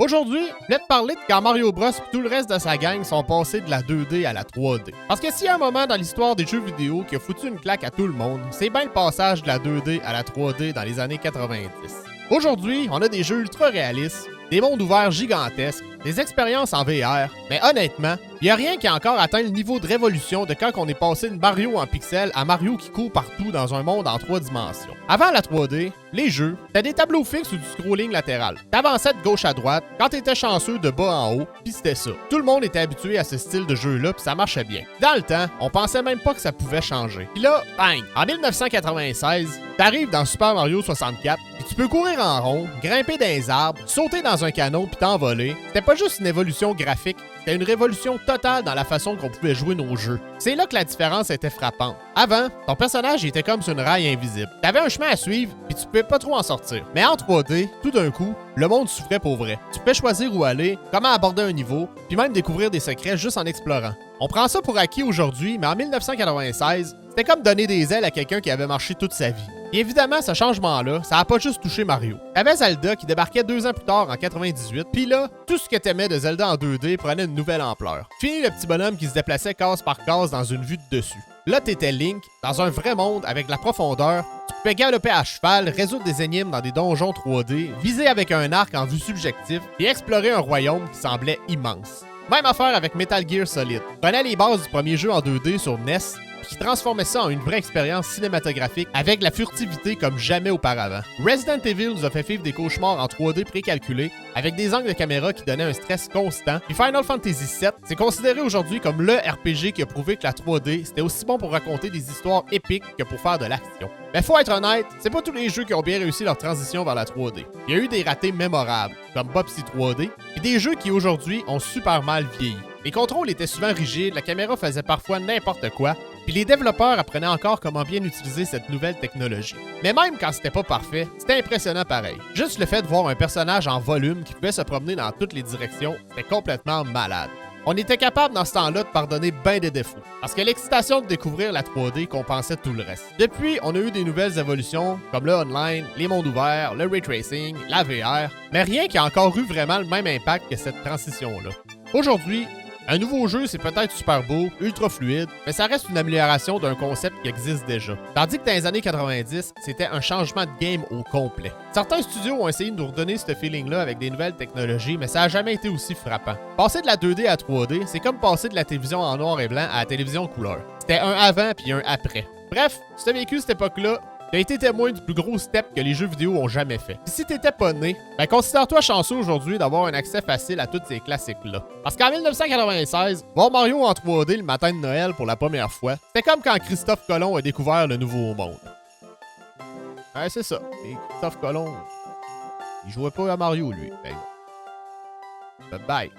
Aujourd'hui, je voulais te parler de quand Mario Bros et tout le reste de sa gang sont passés de la 2D à la 3D. Parce que s'il y a un moment dans l'histoire des jeux vidéo qui a foutu une claque à tout le monde, c'est bien le passage de la 2D à la 3D dans les années 90. Aujourd'hui, on a des jeux ultra réalistes, des mondes ouverts gigantesques, des expériences en VR, mais honnêtement, il n'y a rien qui a encore atteint le niveau de révolution de quand on est passé de Mario en pixels à Mario qui court partout dans un monde en 3 dimensions. Avant la 3D, les jeux, t'as des tableaux fixes ou du scrolling latéral. T'avançais de gauche à droite, quand t'étais chanceux de bas en haut, pis c'était ça. Tout le monde était habitué à ce style de jeu-là pis ça marchait bien. Dans le temps, on pensait même pas que ça pouvait changer. Pis là, bang! En 1996, t'arrives dans Super Mario 64 pis tu peux courir en rond, grimper dans les arbres, sauter dans un canot pis t'envoler. C'était pas juste une évolution graphique, c'était une révolution totale dans la façon qu'on pouvait jouer nos jeux. C'est là que la différence était frappante. Avant, ton personnage était comme sur une raille invisible. T'avais un chemin à suivre, puis tu pouvais pas trop en sortir. Mais en 3D, tout d'un coup, le monde souffrait pour vrai. Tu pouvais choisir où aller, comment aborder un niveau, puis même découvrir des secrets juste en explorant. On prend ça pour acquis aujourd'hui, mais en 1996, c'était comme donner des ailes à quelqu'un qui avait marché toute sa vie. Et évidemment, ce changement-là, ça a pas juste touché Mario. T'avais Zelda qui débarquait 2 ans plus tard en 98, pis là, tout ce que t'aimais de Zelda en 2D prenait une nouvelle ampleur. Fini le petit bonhomme qui se déplaçait case par case dans une vue de dessus. Là, t'étais Link, dans un vrai monde avec de la profondeur, tu pouvais galoper à cheval, résoudre des énigmes dans des donjons 3D, viser avec un arc en vue subjective, et explorer un royaume qui semblait immense. Même affaire avec Metal Gear Solid. Prenait les bases du premier jeu en 2D sur NES, qui transformait ça en une vraie expérience cinématographique avec la furtivité comme jamais auparavant. Resident Evil nous a fait vivre des cauchemars en 3D précalculés avec des angles de caméra qui donnaient un stress constant. Puis Final Fantasy VII, c'est considéré aujourd'hui comme le RPG qui a prouvé que la 3D, c'était aussi bon pour raconter des histoires épiques que pour faire de l'action. Mais faut être honnête, c'est pas tous les jeux qui ont bien réussi leur transition vers la 3D. Il y a eu des ratés mémorables, comme Bubsy 3D, et des jeux qui aujourd'hui ont super mal vieilli. Les contrôles étaient souvent rigides, la caméra faisait parfois n'importe quoi, puis les développeurs apprenaient encore comment bien utiliser cette nouvelle technologie. Mais même quand c'était pas parfait, c'était impressionnant pareil. Juste le fait de voir un personnage en volume qui pouvait se promener dans toutes les directions, c'était complètement malade. On était capable dans ce temps-là de pardonner bien des défauts, parce que l'excitation de découvrir la 3D compensait tout le reste. Depuis, on a eu des nouvelles évolutions, comme le online, les mondes ouverts, le ray tracing, la VR, mais rien qui a encore eu vraiment le même impact que cette transition-là. Aujourd'hui, un nouveau jeu, c'est peut-être super beau, ultra fluide, mais ça reste une amélioration d'un concept qui existe déjà. Tandis que dans les années 90, c'était un changement de game au complet. Certains studios ont essayé de nous redonner ce feeling-là avec des nouvelles technologies, mais ça n'a jamais été aussi frappant. Passer de la 2D à 3D, c'est comme passer de la télévision en noir et blanc à la télévision couleur. C'était un avant puis un après. Bref, si t'as vécu cette époque-là, t'as été témoin du plus gros step que les jeux vidéo ont jamais fait. Puis si t'étais pas né, ben considère-toi chanceux aujourd'hui d'avoir un accès facile à tous ces classiques-là. Parce qu'en 1996, voir Mario en 3D le matin de Noël pour la première fois, c'était comme quand Christophe Colomb a découvert le Nouveau Monde. Ouais, c'est ça. Et Christophe Colomb, il jouait pas à Mario, lui. Ben, bye.